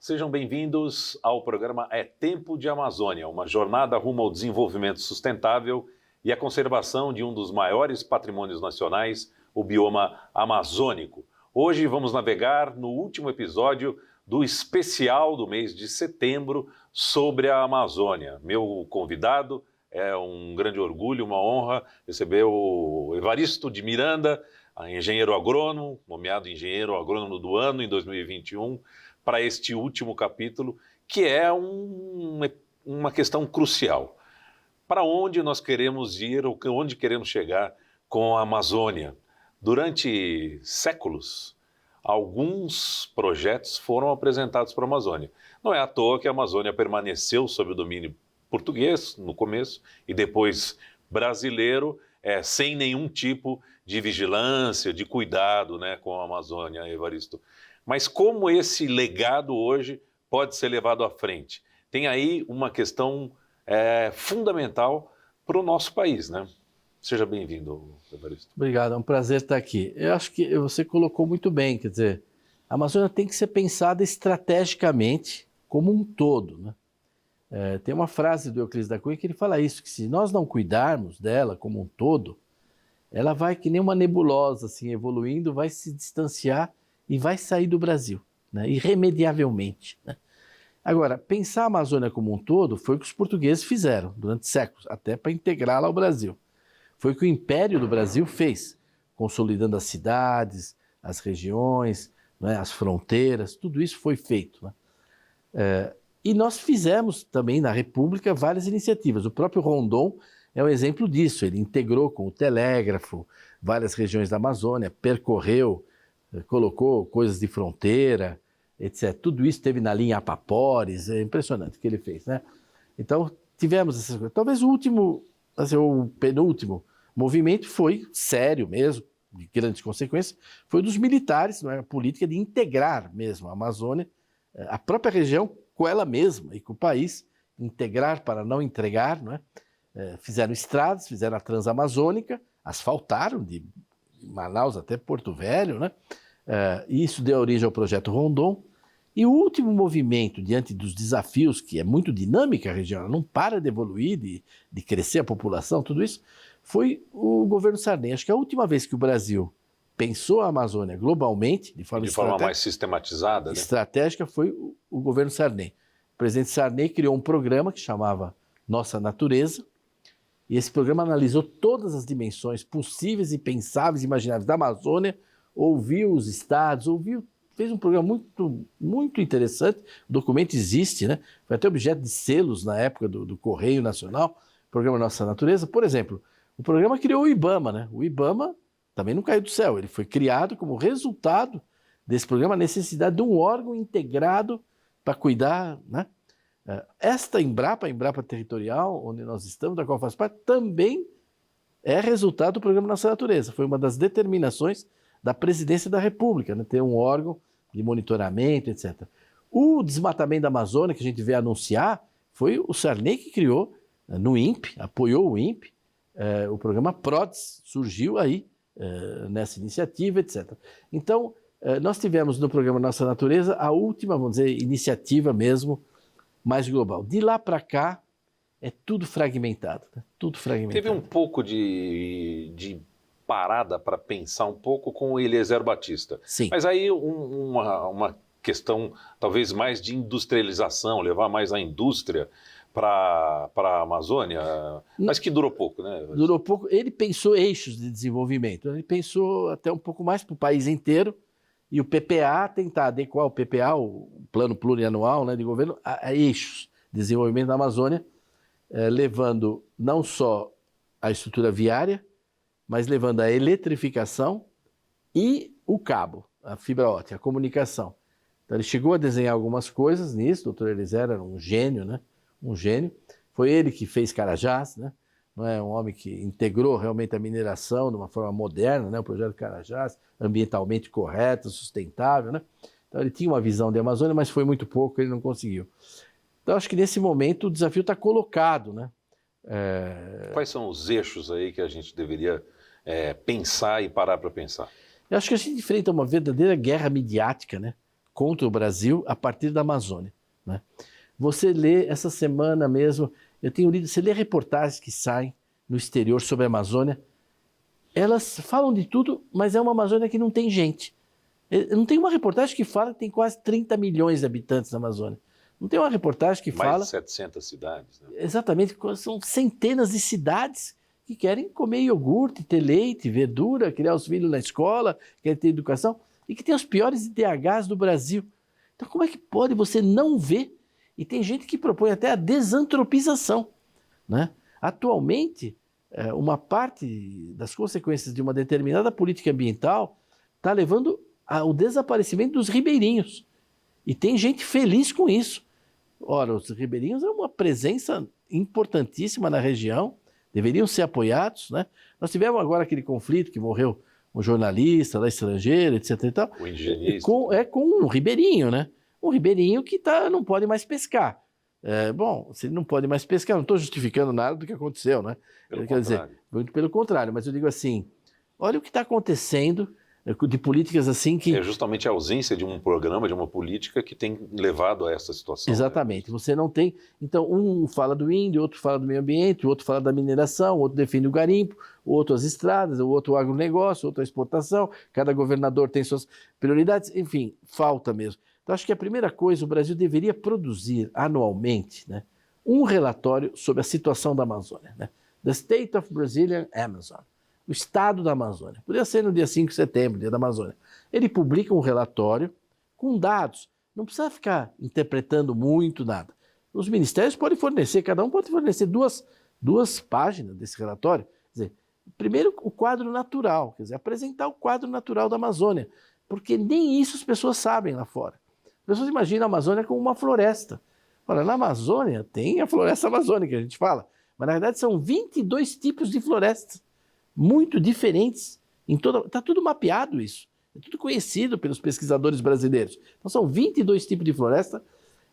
Sejam bem-vindos ao programa É Tempo de Amazônia, uma jornada rumo ao desenvolvimento sustentável e à conservação de um dos maiores patrimônios nacionais, o bioma amazônico. Hoje vamos navegar no último episódio do especial do mês de setembro sobre a Amazônia. Meu convidado é um grande orgulho, uma honra receber o Evaristo de Miranda, engenheiro agrônomo, nomeado engenheiro agrônomo do ano em 2021, para este último capítulo, que é uma questão crucial. Para onde nós queremos ir, ou onde queremos chegar com a Amazônia? Durante séculos, alguns projetos foram apresentados para a Amazônia. Não é à toa que a Amazônia permaneceu sob o domínio português no começo e depois brasileiro, sem nenhum tipo de vigilância, de cuidado, com a Amazônia, Evaristo. Mas como esse legado hoje pode ser levado à frente? Tem aí uma questão fundamental para o nosso país, né? Seja bem-vindo, Evaristo. Obrigado, é um prazer estar aqui. Eu acho que você colocou muito bem, quer dizer, a Amazônia tem que ser pensada estrategicamente como um todo, né? Tem uma frase do Euclides da Cunha que ele fala isso, que se nós não cuidarmos dela como um todo, ela vai que nem uma nebulosa, assim, evoluindo, vai se distanciar e vai sair do Brasil, né? Irremediavelmente, né? Agora, pensar a Amazônia como um todo foi o que os portugueses fizeram durante séculos, até para integrá-la ao Brasil. Foi o que o Império do Brasil fez, consolidando as cidades, as regiões, né, as fronteiras, tudo isso foi feito, né? E nós fizemos também na República várias iniciativas. O próprio Rondon é um exemplo disso. Ele integrou com o telégrafo várias regiões da Amazônia, percorreu, colocou coisas de fronteira, etc. Tudo isso teve na linha Apapores, é impressionante o que ele fez, né? Então, tivemos essas coisas. Talvez o último, assim, o penúltimo movimento foi sério mesmo, de grandes consequências, foi dos militares, não é? A política de integrar mesmo a Amazônia, a própria região com ela mesma e com o país, integrar para não entregar, não é? Fizeram estradas, fizeram a Transamazônica, asfaltaram de Manaus até Porto Velho, né? E isso deu origem ao projeto Rondon. E o último movimento, diante dos desafios, que é muito dinâmica a região, ela não para de evoluir, de crescer a população, tudo isso, foi o governo Sarney. Acho que a última vez que o Brasil pensou a Amazônia globalmente, de forma mais sistematizada, né? Estratégica, foi o governo Sarney. O presidente Sarney criou um programa que chamava Nossa Natureza, e esse programa analisou todas as dimensões possíveis e pensáveis, imagináveis da Amazônia, ouviu os estados, fez um programa muito, muito interessante. O documento existe, né? Foi até objeto de selos na época do Correio Nacional, o programa Nossa Natureza. Por exemplo, o programa criou o IBAMA, né? O IBAMA também não caiu do céu, ele foi criado como resultado desse programa, a necessidade de um órgão integrado para cuidar, né? Esta Embrapa, a Embrapa Territorial, onde nós estamos, da qual faz parte, também é resultado do programa Nossa Natureza. Foi uma das determinações da Presidência da República, né? Ter um órgão de monitoramento, etc. O desmatamento da Amazônia, que a gente vê anunciar, foi o Sarney que criou no INPE, apoiou o INPE, o programa PRODES surgiu aí nessa iniciativa, etc. Então, nós tivemos no programa Nossa Natureza a última, vamos dizer, iniciativa mesmo, mais global. De lá para cá, é tudo fragmentado, né? Tudo fragmentado. Teve um pouco de parada para pensar um pouco com o Eliezer Batista. Sim. Mas aí uma questão talvez mais de industrialização, levar mais a indústria para a Amazônia, mas que durou pouco, né? Durou pouco. Ele pensou eixos de desenvolvimento, ele pensou até um pouco mais para o país inteiro, e o PPA tentar adequar o PPA, o Plano Plurianual, né, de governo, a eixos de desenvolvimento da Amazônia, levando não só a estrutura viária, mas levando a eletrificação e o cabo, a fibra ótica, a comunicação. Então ele chegou a desenhar algumas coisas nisso, o Dr. Eliezer era um gênio, né? Um gênio. Foi ele que fez Carajás, né? Não é um homem que integrou realmente a mineração de uma forma moderna, né? O projeto Carajás, ambientalmente correto, sustentável, né? Então ele tinha uma visão de Amazônia, mas foi muito pouco, ele não conseguiu. Então acho que nesse momento o desafio está colocado, né? Quais são os eixos aí que a gente deveria pensar e parar para pensar? Eu acho que a gente enfrenta uma verdadeira guerra midiática, né? contra o Brasil a partir da Amazônia, né? Você lê essa semana mesmo, eu tenho lido, você lê reportagens que saem no exterior sobre a Amazônia, elas falam de tudo, mas é uma Amazônia que não tem gente. Não tem uma reportagem que fala que tem quase 30 milhões de habitantes na Amazônia. Não tem uma reportagem que fala... Mais de 700 cidades, né? Exatamente, são centenas de cidades que querem comer iogurte, ter leite, verdura, criar os filhos na escola, querem ter educação, e que tem os piores IDHs do Brasil. Então como é que pode você não ver? E tem gente que propõe até a desantropização, né? Atualmente, uma parte das consequências de uma determinada política ambiental está levando ao desaparecimento dos ribeirinhos. E tem gente feliz com isso. Ora, os ribeirinhos é uma presença importantíssima na região, deveriam ser apoiados, né? Nós tivemos agora aquele conflito que morreu um jornalista lá estrangeiro, etc. E tal, o engenheiro. Com um ribeirinho, né? Um ribeirinho que não pode mais pescar. Bom, se ele não pode mais pescar, não estou justificando nada do que aconteceu, né? Quer dizer, muito pelo contrário, mas eu digo assim, olha o que está acontecendo de políticas assim que... É justamente a ausência de um programa, de uma política que tem levado a essa situação. Exatamente, né? Você não tem... Então, um fala do índio, outro fala do meio ambiente, o outro fala da mineração, o outro defende o garimpo, o outro as estradas, o outro o agronegócio, o outro a exportação, cada governador tem suas prioridades, enfim, falta mesmo. Então, acho que a primeira coisa, o Brasil deveria produzir anualmente, né, um relatório sobre a situação da Amazônia, né? The State of Brazilian Amazon. O estado da Amazônia. Poderia ser no dia 5 de setembro, dia da Amazônia. Ele publica um relatório com dados. Não precisa ficar interpretando muito nada. Os ministérios podem fornecer, cada um pode fornecer duas páginas desse relatório. Quer dizer, primeiro o quadro natural, quer dizer, apresentar o quadro natural da Amazônia. Porque nem isso as pessoas sabem lá fora. As pessoas imaginam a Amazônia como uma floresta. Ora, na Amazônia tem a floresta amazônica, a gente fala. Mas na verdade são 22 tipos de florestas. Muito diferentes. Está tudo mapeado isso. É tudo conhecido pelos pesquisadores brasileiros. Então são 22 tipos de floresta,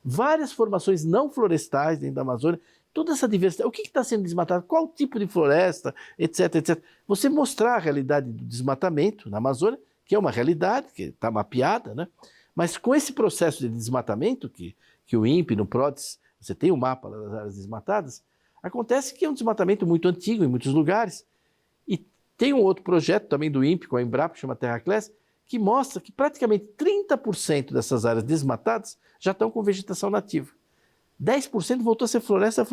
várias formações não florestais dentro da Amazônia, toda essa diversidade. O que está sendo desmatado? Qual tipo de floresta, etc, etc. Você mostrar a realidade do desmatamento na Amazônia, que é uma realidade, que está mapeada, né? Mas com esse processo de desmatamento, que o INPE, no PRODES, você tem o mapa das áreas desmatadas, acontece que é um desmatamento muito antigo em muitos lugares. E tem um outro projeto também do INPE, com a Embrapa, que chama Terraclass, que mostra que praticamente 30% dessas áreas desmatadas já estão com vegetação nativa. 10% voltou a ser floresta.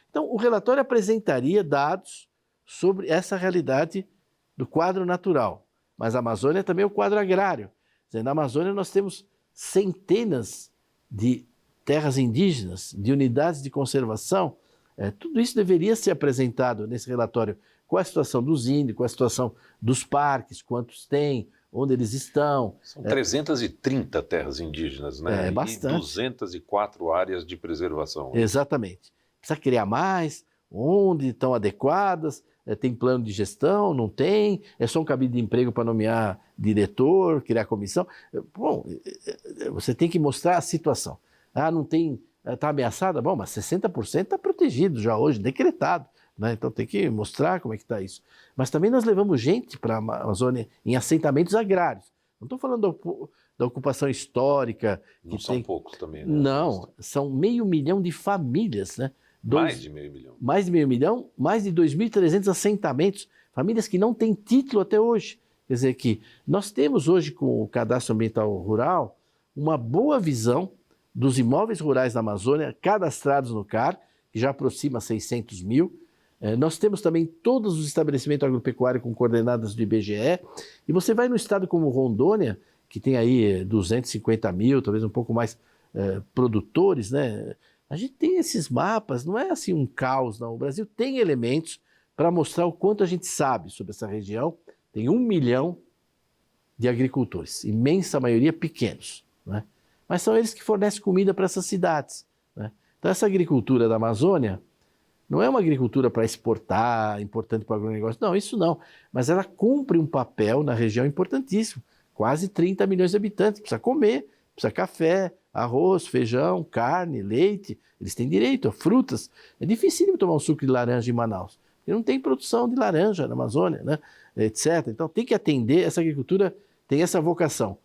Então, o relatório apresentaria dados sobre essa realidade do quadro natural. Mas a Amazônia também é o quadro agrário. Quer dizer, na Amazônia nós temos centenas de terras indígenas, de unidades de conservação. Tudo isso deveria ser apresentado nesse relatório. Qual é a situação dos índios, qual é a situação dos parques, quantos tem, onde eles estão. São 330 terras indígenas, né? É bastante. E 204 áreas de preservação. Exatamente. Precisa criar mais, onde estão adequadas, tem plano de gestão, não tem, é só um cabide de emprego para nomear diretor, criar comissão. Bom, você tem que mostrar a situação. Ah, não tem, está ameaçada? Bom, mas 60% está protegido já hoje, decretado. Né? Então tem que mostrar como é que está isso. Mas também nós levamos gente para a Amazônia em assentamentos agrários. Não estou falando da ocupação histórica. Não são poucos também, né? Não, são 500 mil de famílias, né? Mais de 500 mil. Mais de 500 mil, mais de 2.300 assentamentos, famílias que não têm título até hoje. Quer dizer que nós temos hoje com o Cadastro Ambiental Rural uma boa visão dos imóveis rurais da Amazônia cadastrados no CAR, que já aproxima 600 mil. Nós temos também todos os estabelecimentos agropecuários com coordenadas do IBGE, e você vai no estado como Rondônia, que tem aí 250 mil, talvez um pouco mais, produtores, né? A gente tem esses mapas, não é assim um caos, não. O Brasil tem elementos para mostrar o quanto a gente sabe sobre essa região. Tem 1 milhão de agricultores, imensa maioria pequenos, né? Mas são eles que fornecem comida para essas cidades, né? Então essa agricultura da Amazônia não é uma agricultura para exportar, importante para o agronegócio, não, isso não. Mas ela cumpre um papel na região importantíssimo. Quase 30 milhões de habitantes, precisa comer, precisa café, arroz, feijão, carne, leite, eles têm direito a frutas. É dificílimo tomar um suco de laranja em Manaus, porque não tem produção de laranja na Amazônia, né? Etc. Então tem que atender, essa agricultura tem essa vocação.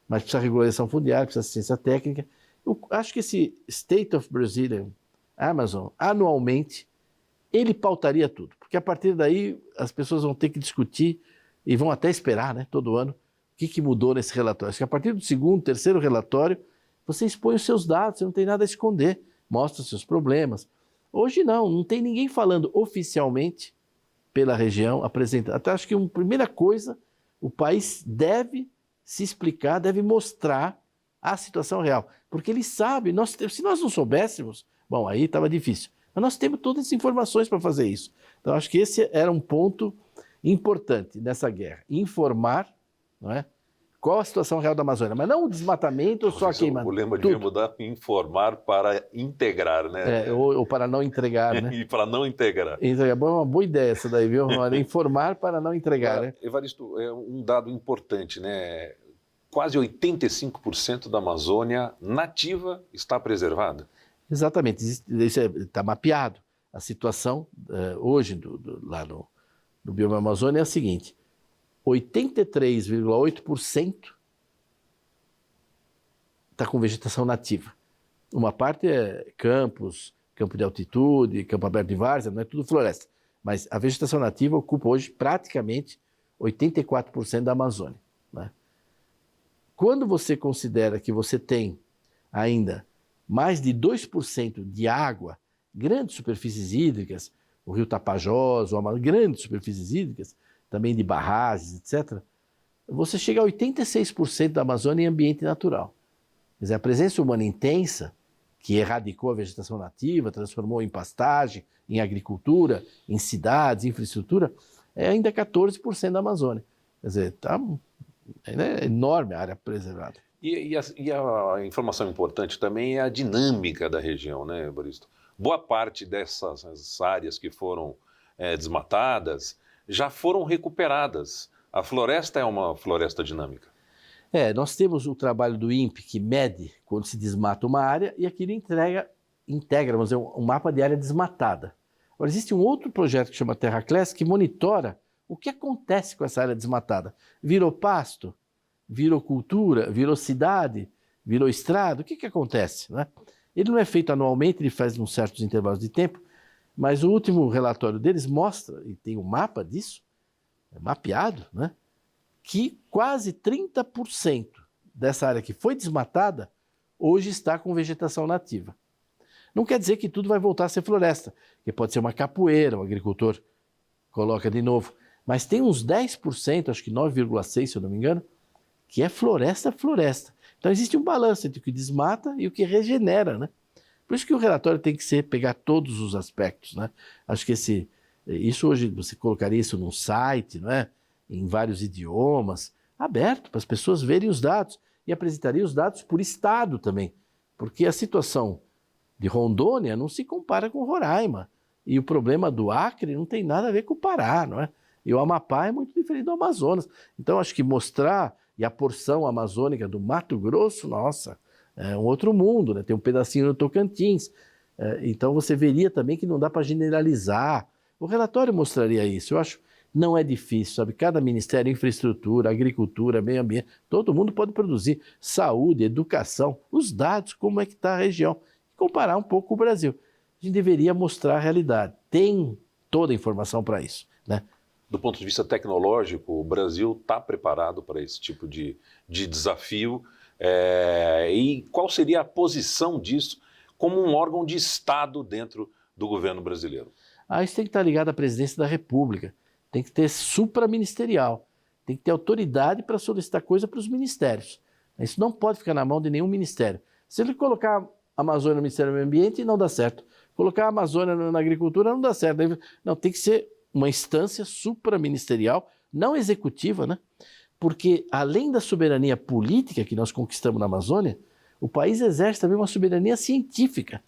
mas precisa regularização fundiária, precisa assistência técnica. Eu acho que esse State of Brazilian Amazon, anualmente, ele pautaria tudo, porque a partir daí as pessoas vão ter que discutir e vão até esperar, né, todo ano, o que mudou nesse relatório. Acho que a partir do segundo, terceiro relatório, você expõe os seus dados, você não tem nada a esconder, mostra os seus problemas. Hoje não tem ninguém falando oficialmente pela região, apresentando. Até acho que uma primeira coisa, o país deve se explicar, deve mostrar a situação real, porque ele sabe, se nós não soubéssemos, bom, aí estava difícil, mas nós temos todas as informações para fazer isso. Então acho que esse era um ponto importante nessa guerra, informar, não é? Qual a situação real da Amazônia, mas não o desmatamento ou só a queimada. O lema devia mudar, informar para integrar, né? Ou para não entregar, né? E para não integrar. É uma boa ideia essa daí, viu? Informar para não entregar, né? Evaristo, é um dado importante, né? Quase 85% da Amazônia nativa está preservada. Exatamente, isso está mapeado. A situação hoje lá no bioma Amazônia é a seguinte: 83,8% está com vegetação nativa. Uma parte é campo de altitude, campo aberto de várzea, não é tudo floresta. Mas a vegetação nativa ocupa hoje praticamente 84% da Amazônia, né? Quando você considera que você tem ainda mais de 2% de água, grandes superfícies hídricas, o rio Tapajós, grandes superfícies hídricas, também de barragens, etc., você chega a 86% da Amazônia em ambiente natural. Quer dizer, a presença humana intensa, que erradicou a vegetação nativa, transformou em pastagem, em agricultura, em cidades, infraestrutura, é ainda 14% da Amazônia. Quer dizer, é enorme a área preservada. E a informação importante também é a dinâmica da região, né, Evaristo? Boa parte dessas áreas que foram desmatadas já foram recuperadas. A floresta é uma floresta dinâmica. Nós temos o trabalho do INPE que mede quando se desmata uma área e aquilo integra, vamos dizer, um mapa de área desmatada. Agora, existe um outro projeto que chama Terra Class que monitora o que acontece com essa área desmatada. Virou pasto? Virou cultura? Virou cidade? Virou estrada? O que acontece, né? Ele não é feito anualmente, ele faz em certos intervalos de tempo, mas o último relatório deles mostra, e tem um mapa disso, mapeado, né, que quase 30% dessa área que foi desmatada hoje está com vegetação nativa. Não quer dizer que tudo vai voltar a ser floresta, que pode ser uma capoeira, o agricultor coloca de novo, mas tem uns 10%, acho que 9,6%, se eu não me engano, que é floresta. Então existe um balanço entre o que desmata e o que regenera, né? Por isso que o relatório tem que pegar todos os aspectos, né? Acho que isso hoje, você colocaria isso num site, não é? Em vários idiomas, aberto para as pessoas verem os dados e apresentaria os dados por estado também, porque a situação de Rondônia não se compara com Roraima e o problema do Acre não tem nada a ver com o Pará, não é? E o Amapá é muito diferente do Amazonas. Então acho que mostrar, e a porção amazônica do Mato Grosso, nossa, é um outro mundo, né? Tem um pedacinho no Tocantins. Então você veria também que não dá para generalizar. O relatório mostraria isso. Eu acho não é difícil, sabe? Cada ministério, infraestrutura, agricultura, meio ambiente, todo mundo pode produzir saúde, educação, os dados, como é que está a região, e comparar um pouco com o Brasil. A gente deveria mostrar a realidade. Tem toda a informação para isso, né? Do ponto de vista tecnológico, o Brasil está preparado para esse tipo de desafio. E qual seria a posição disso como um órgão de Estado dentro do governo brasileiro? Isso tem que estar ligado à presidência da República, tem que ter supraministerial, tem que ter autoridade para solicitar coisa para os ministérios. Isso não pode ficar na mão de nenhum ministério. Se ele colocar a Amazônia no Ministério do Meio Ambiente, não dá certo. Colocar a Amazônia na agricultura, não dá certo. Não, tem que ser uma instância supraministerial, não executiva, né? Porque além da soberania política que nós conquistamos na Amazônia, o país exerce também uma soberania científica.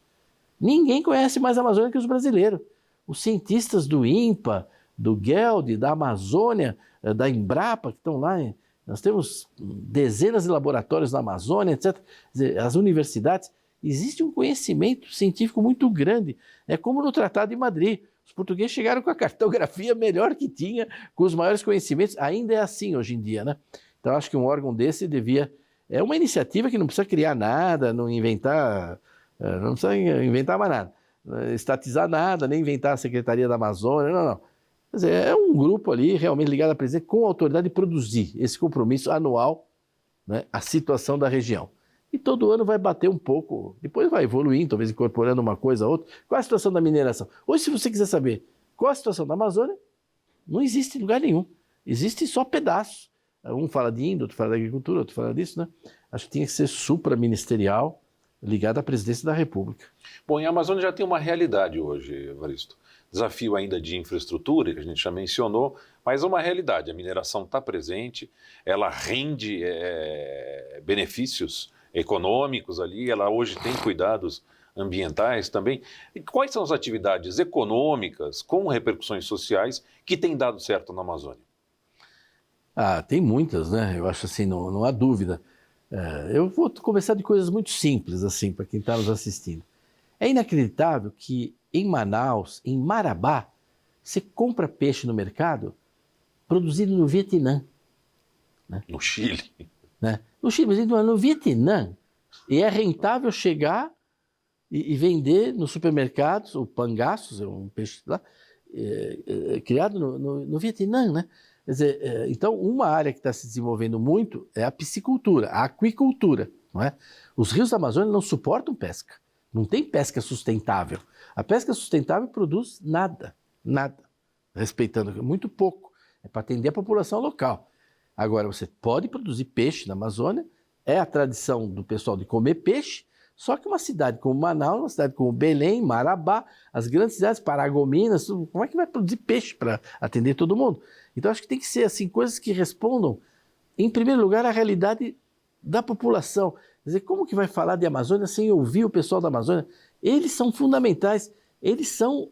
Ninguém conhece mais a Amazônia que os brasileiros. Os cientistas do INPA, do GELD, da Amazônia, da Embrapa, que estão lá, nós temos dezenas de laboratórios na Amazônia, etc. As universidades, existe um conhecimento científico muito grande. É como no Tratado de Madrid. Os portugueses chegaram com a cartografia melhor que tinha, com os maiores conhecimentos. Ainda é assim hoje em dia, né? Então, acho que um órgão desse devia é uma iniciativa que não precisa criar nada, não precisa inventar mais nada, estatizar nada, nem inventar a Secretaria da Amazônia, não. Quer dizer, é um grupo ali realmente ligado à presidência com a autoridade de produzir esse compromisso anual, né, a situação da região. E todo ano vai bater um pouco, depois vai evoluindo, talvez incorporando uma coisa a outra. Qual é a situação da mineração? Hoje, se você quiser saber qual é a situação da Amazônia, não existe em lugar nenhum. Existe só pedaços. Um fala de índio, outro fala da agricultura, outro fala disso, né? Acho que tinha que ser supraministerial, ligado à presidência da República. Bom, e a Amazônia já tem uma realidade hoje, Evaristo. Desafio ainda de infraestrutura, que a gente já mencionou, mas é uma realidade. A mineração está presente, ela rende benefícios econômicos ali, ela hoje tem cuidados ambientais também. E quais são as atividades econômicas com repercussões sociais que têm dado certo na Amazônia? Tem muitas, né? Eu acho assim, não há dúvida. Eu vou começar de coisas muito simples, assim, para quem está nos assistindo. É inacreditável que em Manaus, em Marabá, você compra peixe no mercado produzido no Vietnã. Né? No Chile. Né? No Chile, mas no Vietnã. E é rentável chegar e vender nos supermercados, o pangaços, é um peixe lá, criado no Vietnã, né? Quer dizer, então, uma área que está se desenvolvendo muito é a piscicultura, a aquicultura, não é? Os rios da Amazônia não suportam pesca, não tem pesca sustentável. A pesca sustentável produz nada, respeitando muito pouco, é para atender a população local. Agora, você pode produzir peixe na Amazônia, é a tradição do pessoal de comer peixe, só que uma cidade como Manaus, uma cidade como Belém, Marabá, as grandes cidades, Paragominas, como é que vai produzir peixe para atender todo mundo? Então, acho que tem que ser assim, coisas que respondam, em primeiro lugar, à realidade da população. Quer dizer, como que vai falar de Amazônia sem ouvir o pessoal da Amazônia? Eles são fundamentais, eles são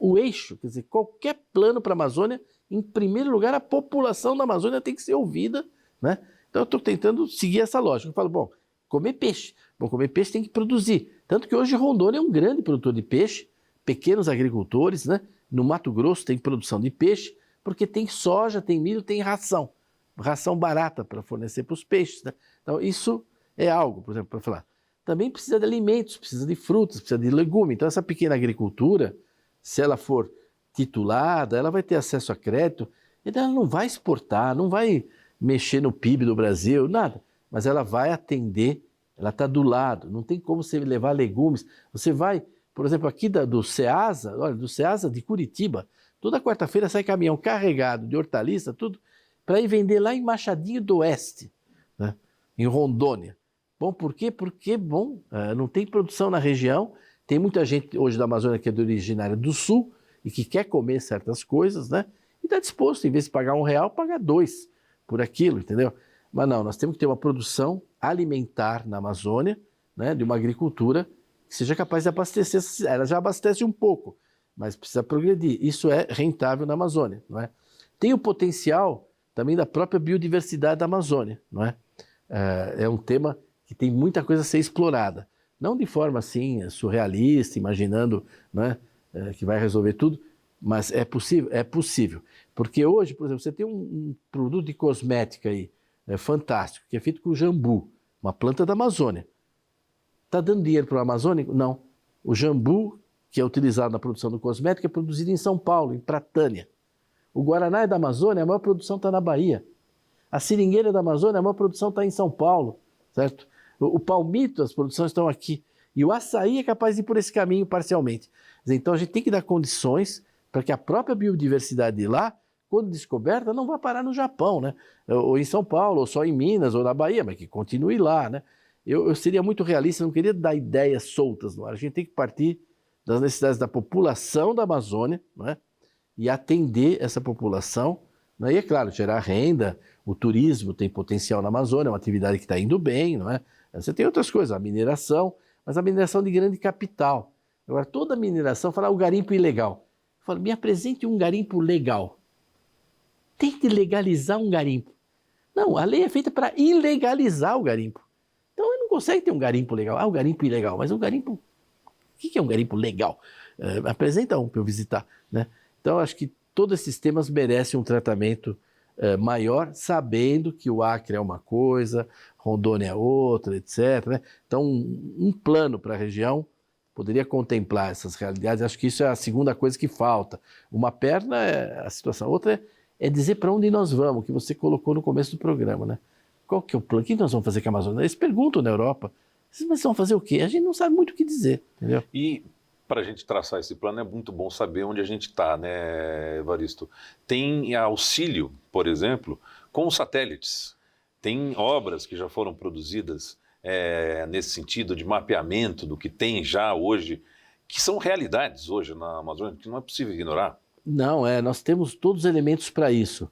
o eixo. Quer dizer, qualquer plano para a Amazônia, em primeiro lugar, a população da Amazônia tem que ser ouvida, né? Então, eu estou tentando seguir essa lógica. Eu falo, bom, comer peixe. Bom, comer peixe tem que produzir. Tanto que hoje Rondônia é um grande produtor de peixe, pequenos agricultores, né? No Mato Grosso tem produção de peixe, porque tem soja, tem milho, tem ração barata para fornecer para os peixes, né? Então, isso é algo, por exemplo, para falar. Também precisa de alimentos, precisa de frutas, precisa de legumes. Então, essa pequena agricultura, se ela for titulada, ela vai ter acesso a crédito, e ela não vai exportar, não vai mexer no PIB do Brasil, nada. Mas ela vai atender, ela está do lado, não tem como você levar legumes. Você vai, por exemplo, aqui do Ceasa, olha, do Ceasa de Curitiba, toda quarta-feira sai caminhão carregado de hortaliça, tudo, para ir vender lá em Machadinho do Oeste, né? Em Rondônia. Bom, por quê? Porque, não tem produção na região, tem muita gente hoje da Amazônia que é originária do Sul e que quer comer certas coisas, né? E está disposto, em vez de pagar R$1, pagar 2 por aquilo, entendeu? Mas não, nós temos que ter uma produção alimentar na Amazônia, né? De uma agricultura que seja capaz de abastecer. Ela já abastece um pouco, mas precisa progredir. Isso é rentável na Amazônia, não é? Tem o potencial também da própria biodiversidade da Amazônia, não é? É um tema que tem muita coisa a ser explorada. Não de forma assim surrealista, imaginando, né, que vai resolver tudo, mas é possível? É possível. Porque hoje, por exemplo, você tem um produto de cosmética aí, fantástico, que é feito com jambu, uma planta da Amazônia. Está dando dinheiro para o amazônico? Não. O jambu, que é utilizado na produção do cosmético, é produzido em São Paulo, em Pratânia. O guaraná é da Amazônia, a maior produção está na Bahia. A seringueira da Amazônia, a maior produção está em São Paulo, certo? O palmito, as produções estão aqui. E o açaí é capaz de ir por esse caminho parcialmente. Então a gente tem que dar condições para que a própria biodiversidade de lá, quando descoberta, não vá parar no Japão, né? Ou em São Paulo, ou só em Minas, ou na Bahia, mas que continue lá, né? Eu seria muito realista, não queria dar ideias soltas no ar. A gente tem que partir das necessidades da população da Amazônia, não é? E atender essa população, né? E é claro, gerar renda. O turismo tem potencial na Amazônia, é uma atividade que está indo bem, não é? Você tem outras coisas, a mineração, mas a mineração de grande capital. Agora, toda mineração fala o garimpo ilegal. Eu falo, me apresente um garimpo legal. Tente legalizar um garimpo. Não, a lei é feita para ilegalizar o garimpo. Então, ele não consegue ter um garimpo legal. O garimpo ilegal, mas um garimpo... O que é um garimpo legal? Apresenta um para eu visitar, né? Então, acho que todos esses temas merecem um tratamento maior, sabendo que o Acre é uma coisa, Rondônia é outra, etc., né? Então, um plano para a região poderia contemplar essas realidades. Acho que isso é a segunda coisa que falta. Uma perna é a situação, outra é dizer para onde nós vamos, que você colocou no começo do programa, né? Qual que é o plano? O que nós vamos fazer com a Amazônia? Eles perguntam na Europa, mas vão fazer o quê? A gente não sabe muito o que dizer, entendeu? E para a gente traçar esse plano é muito bom saber onde a gente está, né, Evaristo? Tem auxílio, por exemplo, com os satélites. Tem obras que já foram produzidas nesse sentido de mapeamento do que tem já hoje, que são realidades hoje na Amazônia, que não é possível ignorar. Não, nós temos todos os elementos para isso.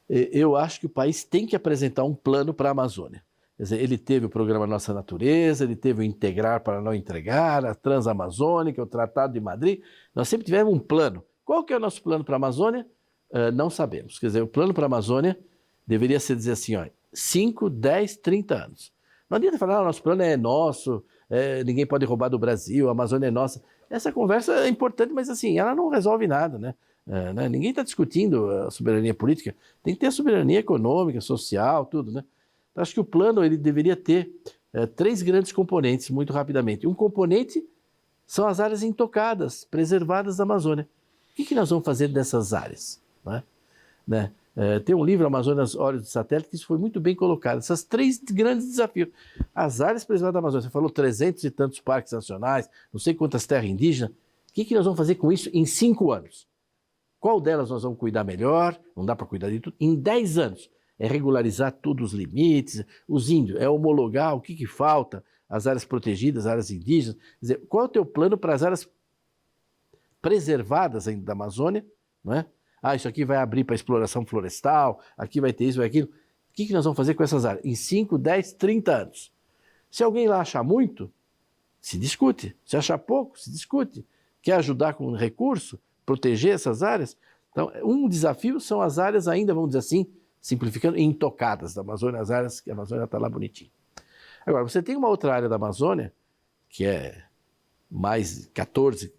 Eu acho que o país tem que apresentar um plano para a Amazônia. Quer dizer, ele teve o programa Nossa Natureza, ele teve o Integrar para Não Entregar, a Transamazônica, o Tratado de Madrid. Nós sempre tivemos um plano. Qual que é o nosso plano para a Amazônia? Não sabemos. Quer dizer, o plano para a Amazônia deveria ser dizer assim, ó, 5, 10, 30 anos. Não adianta falar, o nosso plano é nosso, ninguém pode roubar do Brasil, a Amazônia é nossa. Essa conversa é importante, mas assim, ela não resolve nada, né? Ninguém está discutindo a soberania política, tem que ter a soberania econômica, social, tudo, né? Então, acho que o plano ele deveria ter 3 grandes componentes, muito rapidamente. Um componente são as áreas intocadas, preservadas da Amazônia. O que nós vamos fazer dessas áreas? Né? Tem um livro, Amazonas, Olhos de Satélite, que isso foi muito bem colocado. Esses 3 grandes desafios. As áreas preservadas da Amazônia, você falou 300 e tantos parques nacionais, não sei quantas terras indígenas. O que nós vamos fazer com isso em 5 anos? Qual delas nós vamos cuidar melhor? Não dá para cuidar de tudo. Em 10 anos, é regularizar todos os limites, os índios, é homologar o que falta, as áreas protegidas, as áreas indígenas. Quer dizer, qual é o teu plano para as áreas preservadas ainda da Amazônia? Não é? Isso aqui vai abrir para exploração florestal, aqui vai ter isso, vai aquilo. O que nós vamos fazer com essas áreas? Em 5, 10, 30 anos. Se alguém lá achar muito, se discute. Se achar pouco, se discute. Quer ajudar com recurso, proteger essas áreas? Então, um desafio são as áreas ainda, vamos dizer assim, simplificando, intocadas da Amazônia, as áreas que a Amazônia está lá bonitinha. Agora, você tem uma outra área da Amazônia, que é mais 14%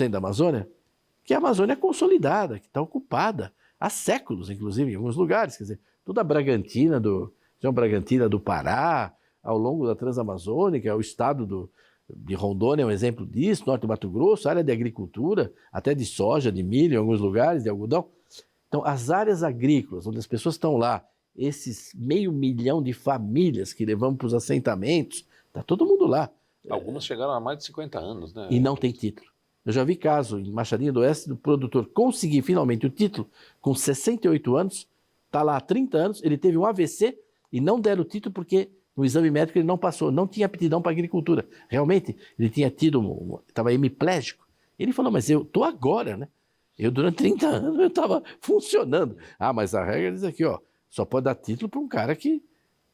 da Amazônia, que é a Amazônia consolidada, que está ocupada há séculos, inclusive, em alguns lugares. Quer dizer, toda a Bragantina do Pará, ao longo da Transamazônica, o estado de Rondônia é um exemplo disso, norte do Mato Grosso, área de agricultura, até de soja, de milho em alguns lugares, de algodão. Então, as áreas agrícolas, onde as pessoas estão lá, esses 500 mil de famílias que levamos para os assentamentos, está todo mundo lá. Algumas chegaram há mais de 50 anos, né? E não tem título. Eu já vi caso em Machadinha do Oeste do produtor conseguir finalmente o título com 68 anos, está lá há 30 anos, ele teve um AVC e não deram o título porque no exame médico ele não passou, não tinha aptidão para agricultura. Realmente, ele tinha estava hemiplégico. Ele falou, mas eu estou agora, né? Eu durante 30 anos eu estava funcionando. Mas a regra diz aqui, só pode dar título para um cara que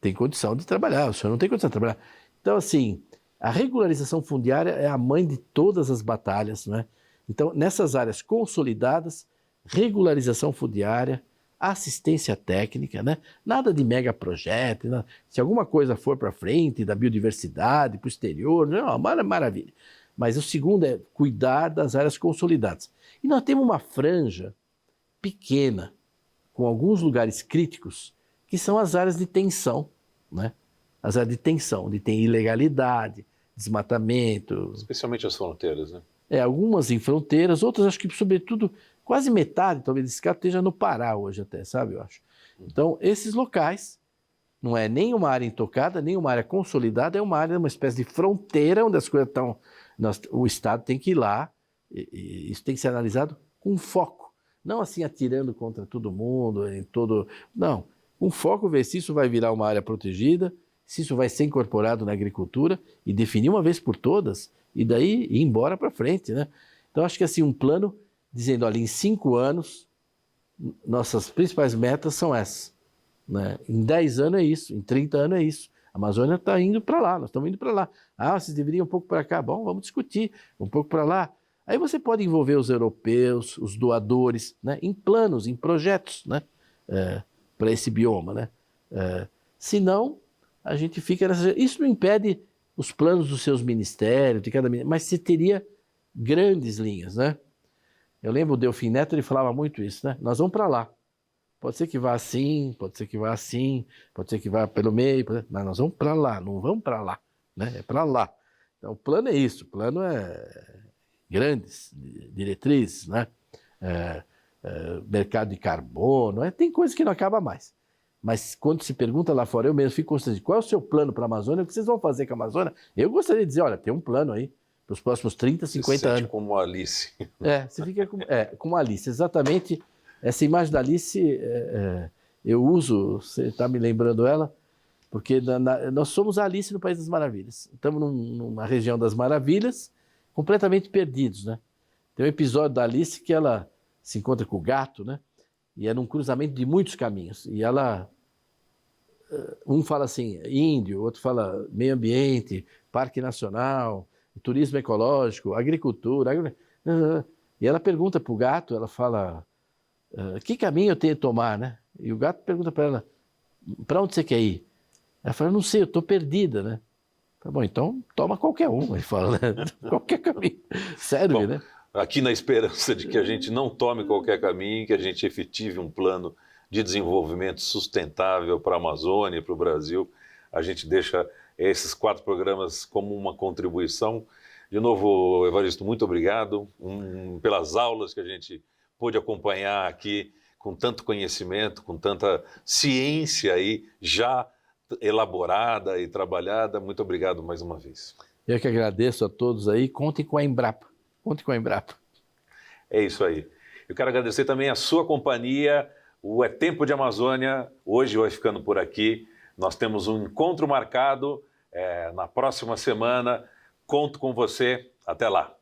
tem condição de trabalhar, o senhor não tem condição de trabalhar. Então, assim, a regularização fundiária é a mãe de todas as batalhas, né? Então, nessas áreas consolidadas, regularização fundiária, assistência técnica, né? Nada de megaprojeto, né? Se alguma coisa for para frente, da biodiversidade, para o exterior, não, maravilha. Mas o segundo é cuidar das áreas consolidadas. E nós temos uma franja pequena, com alguns lugares críticos, que são as áreas de tensão, né? As áreas de tensão, onde tem ilegalidade, desmatamento. Especialmente as fronteiras, né? Algumas em fronteiras, outras acho que, sobretudo, quase metade, talvez, desse caso esteja no Pará hoje até, sabe, eu acho. Então, esses locais, não é nem uma área intocada, nem uma área consolidada, é uma área, uma espécie de fronteira onde as coisas estão... O Estado tem que ir lá, e isso tem que ser analisado com foco. Não assim atirando contra todo mundo, em todo... Não, com foco ver se isso vai virar uma área protegida, se isso vai ser incorporado na agricultura e definir uma vez por todas e daí ir embora para frente, né? Então, acho que assim, um plano dizendo, olha, em 5 anos, nossas principais metas são essas, né? Em 10 anos é isso, em 30 anos é isso. A Amazônia está indo para lá, nós estamos indo para lá. Vocês deveriam um pouco para cá. Bom, vamos discutir, um pouco para lá. Aí você pode envolver os europeus, os doadores, né? Em planos, em projetos, né? Para esse bioma, né? Senão, a gente fica nessa... Isso não impede os planos dos seus ministérios, de cada ministério, mas você teria grandes linhas, né? Eu lembro o Delfim Neto, ele falava muito isso, né? Nós vamos para lá, Pode ser que vá assim, pode ser que vá assim, pode ser que vá pelo meio, mas nós vamos para lá, não vamos para lá, né? É para lá. Então, o plano é isso, o plano é grandes diretrizes, né? Mercado de carbono, tem coisas que não acaba mais. Mas quando se pergunta lá fora, eu mesmo fico constrangido, qual é o seu plano para a Amazônia? O que vocês vão fazer com a Amazônia? Eu gostaria de dizer, olha, tem um plano aí para os próximos 30, 50 anos. Como Alice. Você fica como Alice, exatamente. Essa imagem da Alice, eu uso, você está me lembrando ela, porque nós somos a Alice no País das Maravilhas. Estamos numa região das maravilhas, completamente perdidos, né? Tem um episódio da Alice que ela se encontra com o gato, né? E é num cruzamento de muitos caminhos. E ela, um fala assim, índio, outro fala meio ambiente, parque nacional, turismo ecológico, agricultura. E ela pergunta para o gato, ela fala, que caminho eu tenho que tomar, né? E o gato pergunta para ela, para onde você quer ir? Ela fala, não sei, eu estou perdida, né? Tá bom, então toma qualquer um, ele fala, né? Qualquer caminho. Serve, né? Aqui na esperança de que a gente não tome qualquer caminho, que a gente efetive um plano de desenvolvimento sustentável para a Amazônia e para o Brasil, a gente deixa esses 4 programas como uma contribuição. De novo, Evaristo, muito obrigado pelas aulas que a gente pôde acompanhar aqui com tanto conhecimento, com tanta ciência aí já elaborada e trabalhada. Muito obrigado mais uma vez. Eu que agradeço a todos aí. Contem com a Embrapa. Conte com a Embrapa. É isso aí. Eu quero agradecer também a sua companhia. O É Tempo de Amazônia hoje vai ficando por aqui. Nós temos um encontro marcado na próxima semana. Conto com você. Até lá.